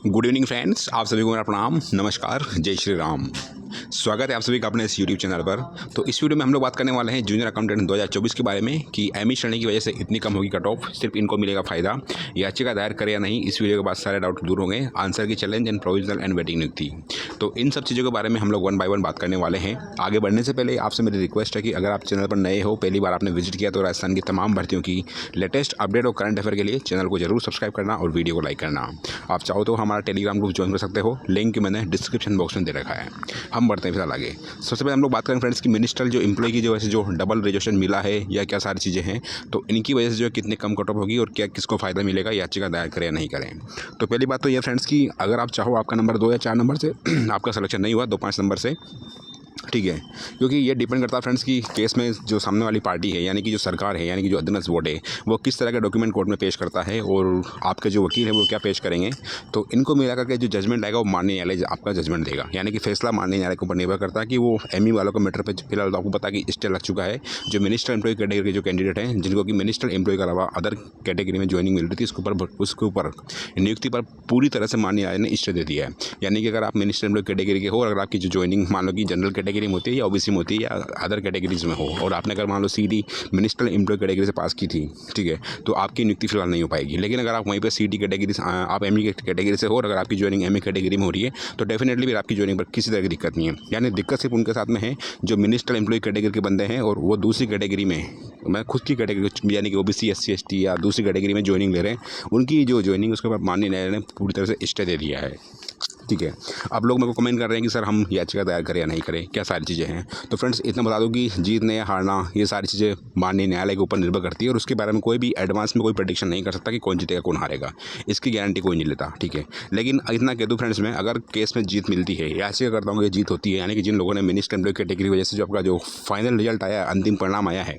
Good evening friends, आप सभी को मेरा प्रणाम, नमस्कार, जय श्री राम। स्वागत है आप सभी का अपने इस यूट्यूब चैनल पर। तो इस वीडियो में हम लोग बात करने वाले हैं जूनियर अकाउंटेंट 2024 के बारे में कि एमई श्रेणी की वजह से इतनी कम होगी कट ऑफ, सिर्फ इनको मिलेगा फायदा, याचिका दायर करे या नहीं। इस वीडियो के बाद सारे डाउट दूर होंगे, आंसर की challenge and provisional and waiting नियुक्ति। तो इन सब चीज़ों के बारे में हम लोग वन बाय वन बात करने वाले हैं। आगे बढ़ने से पहले आपसे मेरी रिक्वेस्ट है कि अगर आप चैनल पर नए हो, पहली बार आपने विजिट किया, तो राजस्थान की तमाम भर्तियों की लेटेस्ट अपडेट और करंट अफेयर के लिए चैनल को जरूर सब्सक्राइब करना और वीडियो को लाइक करना। आप चाहो तो हमारा टेलीग्राम ग्रुप ज्वाइन कर सकते हो, लिंक मैंने डिस्क्रिप्शन बॉक्स में दे रखा है। हम बढ़ते हैं फिलहाल आगे। सबसे पहले हम लोग बात करें फ्रेंड्स की मिनिस्ट्रियल जो एम्प्लॉय की जो वैसे जो डबल रजिस्ट्रेशन मिला है या क्या सारी चीज़ें हैं, तो इनकी वजह से जो है कितने कम कट ऑफ होगी और क्या किसको फ़ायदा मिलेगा, याचिका दायर करें या नहीं करें। तो पहली बात तो ये फ्रेंड्स की अगर आप चाहो आपका नंबर 2 या 4 नंबर से आपका सिलेक्शन नहीं हुआ, 2-5 नंबर से, ठीक है, क्योंकि ये डिपेंड करता है फ्रेंड्स की केस में जो सामने वाली पार्टी है, यानी कि जो सरकार है, यानी कि जो अधीनस्थ बोर्ड है, वो किस तरह के डॉक्यूमेंट कोर्ट में पेश करता है और आपके जो वकील है वो क्या पेश करेंगे। तो इनको मिला करके जो जजमेंट आएगा वो माननीय न्यायालय आपका जजमेंट देगा, यानी कि फैसला माननीय न्यायालय के ऊपर निर्भर करता है कि वो एमई वालों को मैटर पर फिलहाल तो आपको पता कि स्टे लग चुका है। जो मिनिस्टर एम्प्लॉय कैटेगरी के जो कैंडिडेट हैं, जिनको कि मिनिस्टर एम्प्लॉय के अलावा अदर कैटेगरी में ज्वाइनिंग मिल रही थी, उसके ऊपर नियुक्ति पर पूरी तरह से माननीय न्यायालय ने स्टे दे दिया है। यानी कि अगर आप मिनिस्टर एम्प्लॉय कैटेगरी के हो और अगर आपकी जो ज्वाइनिंग मान लो कि जनरल कैटेगरी में होती है या ओबीसी होती है या अदर कैटेगरीज में हो, और आपने अगर मान लो सीडी मिनिस्टर एम्प्लॉय कैटेगरी से पास की थी, ठीक है, तो आपकी नियुक्ति फिलहाल नहीं हो पाएगी। लेकिन अगर आप वहीं पर सीडी कैटेगरी आप एमई कैटेगरी से हो और अगर आपकी ज्वाइनिंग एमई कैटेगरी में हो रही है, तो डेफिनेटली फिर आपकी ज्वाइनिंग पर किसी तरह की दिक्कत नहीं है। यानी दिक्कत सिर्फ उनके साथ में है जो मिनिस्टर एम्प्लॉय कैटेगरी के बंदे हैं और वो दूसरी कैटेगरी में, मैं खुद की कैटेगरी यानी कि ओबीसी एससी एसटी या दूसरी कैटेगरी में ज्वाइनिंग ले रहे हैं, उनकी जो ज्वाइनिंग उसके बाद माननीय न्यायालय ने पूरी तरह से स्टे दे दिया है। ठीक है, अब लोग मेरे को कमेंट कर रहे हैं कि सर हम याचिका दायर करें या नहीं करें, क्या सारी चीज़ें हैं। तो फ्रेंड्स इतना बता दूं कि जीतने या हारना ये सारी चीज़ें माननीय न्यायालय के ऊपर निर्भर करती है और उसके बारे में कोई भी एडवांस में कोई प्रेडिक्शन नहीं कर सकता कि कौन जीतेगा कौन हारेगा, इसकी गारंटी कोई नहीं लेता। ठीक है, लेकिन इतना कह दूँ फ्रेंड्स, में अगर केस में जीत मिलती है, याचिका करता हूँ ये जीत होती है, यानी कि जिन लोगों ने मिनिस्टर एम्प्लॉय कैटेगरी की वजह से जो आपका जो फाइनल रिजल्ट आया, अंतिम परिणाम आया है,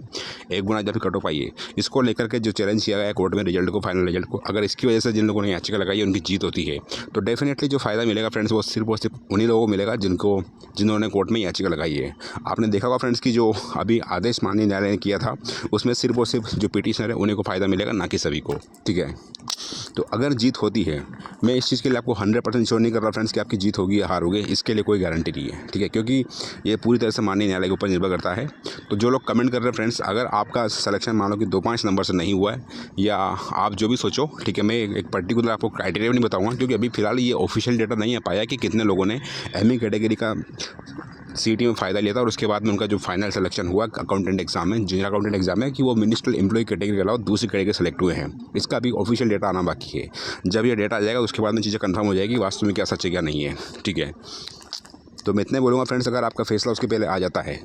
1 गुना जब कट ऑफ आई है, इसको लेकर के जो चैलेंज किया गया कोर्ट में रिजल्ट को, फाइनल रिजल्ट को, अगर इसकी वजह से जिन लोगों ने याचिका लगाई है उनकी जीत होती है, तो डेफिनेटली जो फ़ायदा मिलेगा फ्रेंड्स वो सिर्फ उन्हीं लोगों को मिलेगा जिन्होंने कोर्ट में याचिका लगाई है। आपने देखा होगा फ्रेंड्स की जो अभी आदेश माननीय न्यायालय ने किया था, उसमें सिर्फ और सिर्फ जो पिटिशनर है उन्हीं को फ़ायदा मिलेगा, ना कि सभी को। ठीक है, तो अगर जीत होती है, मैं इस चीज़ के लिए आपको 100% श्योर नहीं कर रहा फ्रेंड्स कि आपकी जीत होगी या हार होगी, इसके लिए कोई गारंटी नहीं है। ठीक है, क्योंकि ये पूरी तरह से माननीय न्यायालय के ऊपर निर्भर करता है। तो जो लोग कमेंट कर रहे हैं फ्रेंड्स, अगर आपका सिलेक्शन मान लो कि 2-5 नंबर से नहीं हुआ है या आप जो भी सोचो, ठीक है, मैं एक पर्टिकुलर आपको क्राइटेरिया नहीं बताऊँगा क्योंकि अभी फिलहाल ये ऑफिशियल डेटा नहीं आ पाया कि कितने लोगों ने एमई कैटेगरी का सीटी में फ़ायदा लिया था और उसके बाद में उनका जो फाइनल सिलेक्शन हुआ अकाउंटेंट एग्जाम में, जूनियर अकाउंटेंट एग्जाम में, कि वो मिनिस्टर एम्प्लॉय कैटेगरी के अलावा दूसरी कैटेगरी सेलेक्ट हुए हैं। इसका अभी ऑफिशियल डेटा आना बाकी है। जब ये डेटा आ जाएगा उसके बाद में चीज़ें कंफर्म हो जाएगी वास्तव में क्या सच है क्या नहीं है। ठीक है, तो मैं इतने बोलूँगा फ्रेंड्स, अगर आपका फैसला उसके पहले आ जाता है,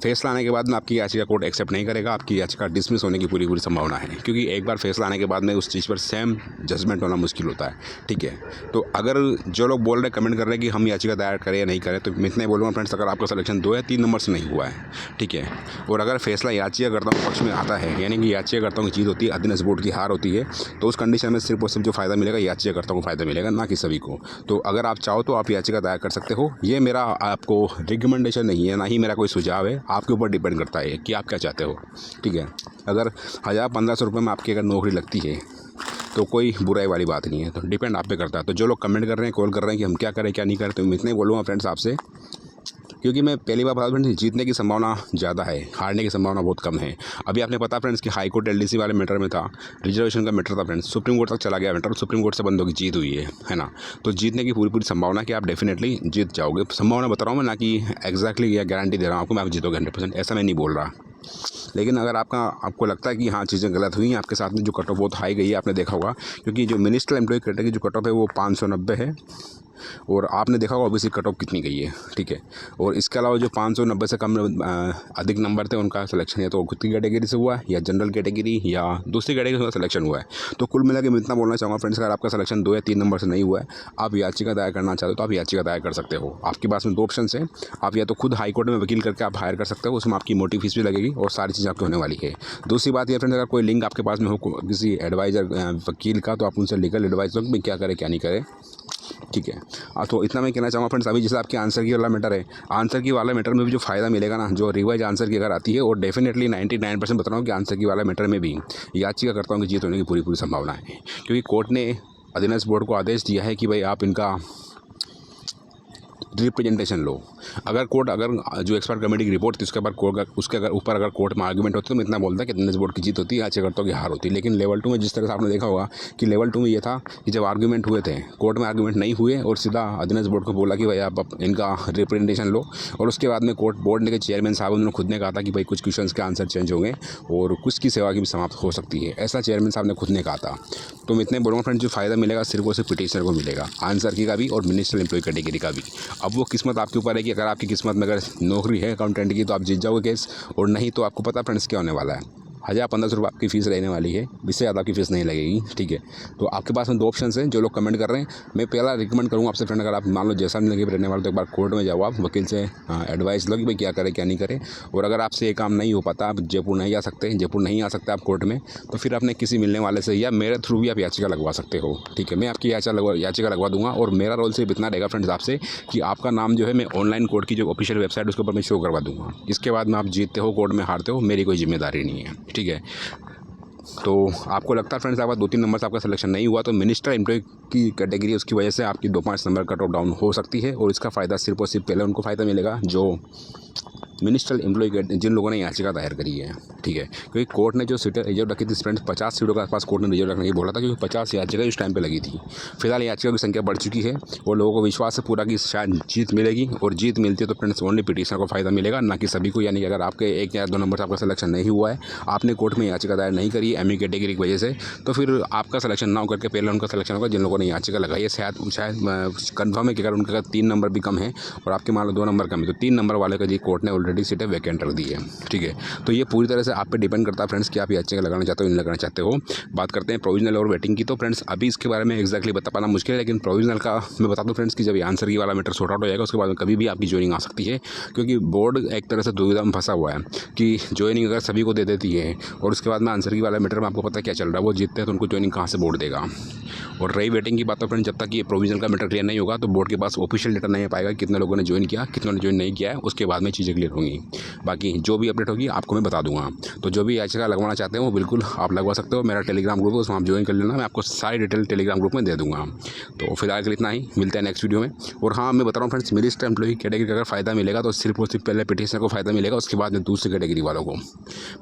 फैसला आने के बाद में आपकी याचिका कोर्ट एक्सेप्ट नहीं करेगा, आपकी याचिका डिसमिस होने की पूरी संभावना है, क्योंकि एक बार फैसला आने के बाद में उस चीज़ पर सेम जजमेंट होना मुश्किल होता है। ठीक है, तो अगर जो लोग बोल रहे हैं, कमेंट कर रहे हैं कि हम याचिका दायर करें या नहीं करें, तो मैं इतने बोलूँगा फ्रेंड्स, अगर आपका सिलेक्शन 2 या 3 नंबर से नहीं हुआ है, ठीक है, और अगर फैसला याचिकाकर्ताओं पक्ष में आता है, यानी कि याचिकाकर्ताओं की जीत होती है, अधीनस्थ बोर्ड की हार होती है, तो उस कंडीशन में सिर्फ और सिर्फ जो फ़ायदा मिलेगा याचिकाकर्ताओं को फ़ायदा मिलेगा, ना कि सभी को। तो अगर आप चाहो तो आप याचिका दायर कर सकते हो। ये मेरा आपको रिकमेंडेशन नहीं है, ना ही मेरा कोई सुझाव है, आपके ऊपर डिपेंड करता है कि आप क्या चाहते हो। ठीक है, अगर 1000-1500 रुपये में आपकी अगर नौकरी लगती है तो कोई बुराई वाली बात नहीं है, तो डिपेंड आप पे करता है। तो जो लोग कमेंट कर रहे हैं, कॉल कर रहे हैं कि हम क्या करें क्या नहीं करें, तो मैं इतने बोलूँगा फ्रेंड्स आपसे, क्योंकि मैं पहली बार बता दूं फ्रेंड्स, जीतने की संभावना ज़्यादा है, हारने की संभावना बहुत कम है। अभी आपने पता फ्रेंड्स कि हाई कोर्ट एलडीसी वाले मैटर में था, रिजर्वेशन का मैटर था फ्रेंड्स, सुप्रीम कोर्ट तक चला गया मैटर, सुप्रीम कोर्ट से बंदों की जीत हुई है ना। तो जीतने की पूरी संभावना कि आप डेफिनेटली जीत जाओगे। संभावना बता रहा हूँ मैं, ना कि एग्जैक्टली या गारंटी दे रहा हूँ आपको मैं आप जीतोगे 100%, ऐसा मैं नहीं बोल रहा। लेकिन अगर आपको लगता है कि हाँ चीज़ें गलत हुई हैं आपके साथ में, जो कट ऑफ बहुत हाई गई है, आपने देखा होगा, क्योंकि जो मिनिस्टर एम्प्लॉय कैटेगरी जो कट ऑफ है वो 590 है, और आपने देखा होगा ऑब्वियसली कट ऑफ कितनी गई है। ठीक है, और इसके अलावा जो 590 से कम अधिक नंबर थे उनका सिलेक्शन या तो खुद की कैटेगरी से हुआ है या जनरल कैटेगरी या दूसरी कैटेगरी से सिलेक्शन हुआ है। तो कुल मिला के मैं इतना बोलना चाहूँगा फ्रेंड्स, अगर आपका सिलेक्शन 2 या 3 नंबर से नहीं हुआ है, आप याचिका दायर करना चाहते हो तो आप याचिका दायर कर सकते हो। आपके पास में 2 ऑप्शन है, आप या तो खुद हाई कोर्ट में वकील करके आप हायर कर सकते हो, उसमें आपकी मोटी फीस भी लगेगी और सारी चीज़ आपकी होने वाली है। दूसरी बात यह फ्रेंड्स, अगर कोई लिंक आपके पास में हो किसी एडवाइज़र वकील का, तो आप उनसे लीगल एडवाइस लो कि क्या करें क्या नहीं करें। ठीक है, तो इतना मैं कहना चाहूँगा फ्रेंड्स। अभी जैसे आपके आंसर की वाला मैटर है, आंसर की वाला मैटर में भी जो फ़ायदा मिलेगा ना, जो रिवाइज आंसर की अगर आती है, और डेफिनेटली 99% बता रहा हूँ कि आंसर की वाला मैटर में भी याचिकाकर्ताओं की जीत होने की पूरी संभावना है, क्योंकि कोर्ट ने अधीनस्थ बोर्ड को आदेश दिया है कि भाई आप इनका रिप्रेजेंटेशन लो। अगर जो एक्सपर्ट कमेटी की रिपोर्ट थी उसके ऊपर अगर कोर्ट में आर्गूमेंट होती तो मैं इतना बोलता कि अधीनस्थ बोर्ड की जीत होती है, याचिकाकर्ताओं की हार होती। लेकिन लेवल 2 में जिस तरह से आपने देखा होगा कि लेवल 2 में ये था कि जब आर्गूमेंट हुए थे, कोर्ट में आर्गूमेंट नहीं हुए और सीधा अधीनस्थ बोर्ड को बोला कि भाई आप इनका रिप्रेजेंटेशन लो। और उसके बाद में बोर्ड के चेयरमैन साहब उन्होंने खुद ने कहा था कि भाई कुछ क्वेश्चन के आंसर चेंज होंगे और कुछ की सेवा की भी समाप्त हो सकती है, ऐसा चेयरमैन साहब ने खुद ने कहा था। तो मैं इतने बोलूँगा फ्रेंड, जो फ़ायदा मिलेगा सिर्फ और सिर्फ पिटीशनर को मिलेगा, आंसर की का भी और मिनिस्ट्रियल एम्प्लॉय कैटेगरी का भी। अब वो किस्मत आपके ऊपर है कि अगर आपकी किस्मत में अगर नौकरी है अकाउंटेंट की तो आप जीत जाओगे केस, और नहीं तो आपको पता फ्रेंड्स क्या होने वाला है, 1000-1500 रुपये आपकी फ़ीस रहने वाली है, इससे ज़्यादा आपकी फ़ीस नहीं लगेगी। ठीक है, तो आपके पास में 2 ऑप्शन हैं। जो लोग कमेंट कर रहे हैं, मैं पहला रिकमेंड करूँगा आपसे फ्रेंड, अगर आप मान लो जैसा नहीं रहने वाला तो एक बार कोर्ट में जाओ, आप वकील से एडवाइस लो कि भाई क्या करें क्या नहीं करें। और अगर आपसे ये काम नहीं हो पाता, आप जयपुर नहीं आ सकते आप कोर्ट में, तो फिर अपने किसी मिलने वाले से या मेरे थ्रू भी आप याचिका लगवा सकते हो। ठीक है, मैं आपकी याचिका लगवा दूंगा और मेरा रोल सिर्फ इतना रहेगा फ्रेंड्स आपसे कि आपका नाम जो है मैं ऑनलाइन कोर्ट की जो ऑफिशियल वेबसाइट उसके ऊपर मैं शो करवा दूंगा। इसके बाद में आप जीतते हो कोर्ट में, हारते हो, मेरी कोई जिम्मेदारी नहीं है। ठीक है, तो आपको लगता है फ्रेंड्स आपका 2-3 नंबर से आपका सिलेक्शन नहीं हुआ तो मिनिस्टर एम्प्लॉय की कैटेगरी उसकी वजह से आपकी 2-5 नंबर कट ऑफ डाउन हो सकती है। और इसका फ़ायदा सिर्फ और सिर्फ पहले उनको फ़ायदा मिलेगा जो मिनिस्ट्रियल एम्प्लॉय जिन लोगों ने याचिका दायर करी है। ठीक है, क्योंकि कोर्ट ने जो सीटें रिजर्व रखी थी फ्रेंड्स, 50 सीटों के आसपास कोर्ट ने रिजर्व रखने की बोला था, क्योंकि 50 याचिका उस टाइम पे लगी थी। फिलहाल याचिका की संख्या बढ़ चुकी है और लोगों को विश्वास है पूरा कि शायद जीत मिलेगी, और जीत मिलती है तो फ्रेंड्स ओनली पिटीशनर को फ़ायदा मिलेगा, ना कि सभी को। यानी कि अगर आपके 1 या 2 नंबर से आपका सिलेक्शन नहीं हुआ है, आपने कोर्ट में याचिका दायर नहीं करी एमई कैटेगरी की वजह से, तो फिर आपका सिलेक्शन ना होकर के पहले उनका सिलेक्शन होगा जिन लोगों ने याचिका लगाई है। शायद कन्फर्म है कि अगर उनका 3 नंबर भी कम है और आपके मान लो 2 नंबर कम है, तो 3 नंबर वाले का जी कोर्ट ने ऑलरेडी सीटें वैकेंट दी है। ठीक है, तो ये पूरी तरह से आप पे डिपेंड करता है फ्रेंड्स कि आप याचिका लगाना चाहते हो नहीं लगाना चाहते हो। बात करते हैं प्रोविजनल और वेटिंग की, तो फ्रेंड्स अभी इसके बारे में एक्जैक्टली बता पाना मुश्किल है, लेकिन प्रोविजनल का मैं बता दूं फ्रेंड्स कि जब आंसर की वाला मैटर सॉर्ट आउट हो जाएगा उसके बाद में कभी भी आपकी ज्वाइनिंग आ सकती है, क्योंकि बोर्ड एक तरह से दुविधा में फंसा हुआ है कि ज्वाइनिंग अगर सभी को दे देती है और उसके बाद में आंसर की वाला मैटर में आपको पता क्या चल रहा है, वो जीतते हैं तो उनको ज्वाइनिंग कहाँ से बोर्ड देगा। और रही वेटिंग की बात, तो फ्रेंड जब तक ये प्रोविजनल का मैटर क्लियर नहीं होगा तो बोर्ड के पास ऑफिशियल डेटा नहीं आ पाएगा कितने लोगों ने ज्वाइन किया कितने ने ज्वाइन नहीं किया है, उसके बाद में चीज़ें क्लियर होंगी। बाकी जो भी अपडेट होगी आपको मैं बता दूंगा। तो जो भी याचिका लगवाना चाहते हो वो बिल्कुल आप लगवा सकते हो। मेरा टेलीग्राम ग्रुप है, उसमें आप ज्वाइन कर लेना, मैं आपको सारी डिटेल टेलीग्राम ग्रुप में दे दूंगा। तो फिलहाल के लिए इतना ही, मिलते हैं नेक्स्ट वीडियो में। और हाँ, मैं बता रहा हूँ फ्रेंड्स, मिनिस्टर एम्प्लॉय कैटेगरी का अगर फ़ायदा मिलेगा तो सिर्फ और सिर्फ पहले पिटीशनर को फ़ायदा मिलेगा, उसके बाद में दूसरी कैटेगरी वालों को।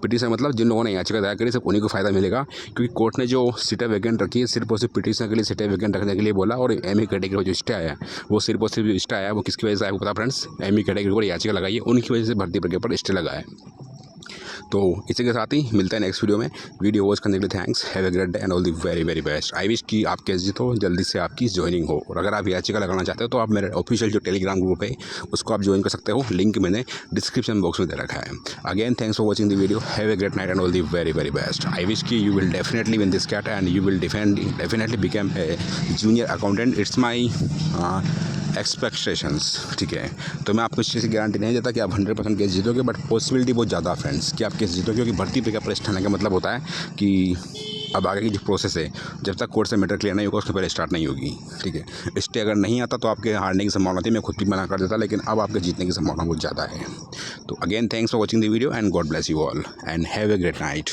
पिटीशनर मतलब जिन लोगों ने याचिका दायर करी सिर्फ उन्हीं को फ़ायदा मिलेगा, क्योंकि कोर्ट ने जो सीटें वैकेंट रखी है सिर्फ और सिर्फ पिटीशनर के लिए सीटें वैकेंट रखने के लिए बोला। और एमई कैटेगरी जो स्टे आया वो सिर्फ और सिर्फ स्टे आया वो किसकी वजह से आया पता फ्रेंड्स, एमई कैटेगरी पर याचिका लगाई है उनकी वजह से भर्ती प्रक्रिया पर स्टे लगा है। तो इसी के साथ ही मिलते हैं नेक्स्ट वीडियो में। वीडियो वॉच करने के लिए thanks, have a great day and all the very very best. I wish कि आप केस जीतो, जल्दी से आपकी ज्वाइनिंग हो। और अगर आप याचिका लगाना चाहते हो तो आप मेरे ऑफिशियल जो टेलीग्राम ग्रुप है उसको आप ज्वाइन कर सकते हो, लिंक मैंने डिस्क्रिप्शन बॉक्स में दे रखा है। Again thanks for watching the video, have a great night and all the very very best. I wish कि you will definitely win this CAT and you will definitely become a junior accountant. It's my expectations. ठीक है, तो मैं आपको इस चीज़ की guarantee नहीं देता कि आप 100% केस जीतोगे, बट पॉसिबिलिटी बहुत ज़्यादा फ्रेंड्स कि आप केस जीतोगे, क्योंकि भर्ती प्रक्रिया पर स्टे आने का मतलब होता है कि अब आगे की जो प्रोसेस है जब तक कोर्ट से मैटर क्लियर नहीं होगा उसके पहले स्टार्ट नहीं होगी। ठीक है, स्टे अगर नहीं आता तो आपके हारने की संभावना थी, मैं खुद भी मना कर देता, लेकिन अब आपके जीतने की संभावना बहुत ज़्यादा है। तो again thanks for watching the video and God bless you all and have a great night.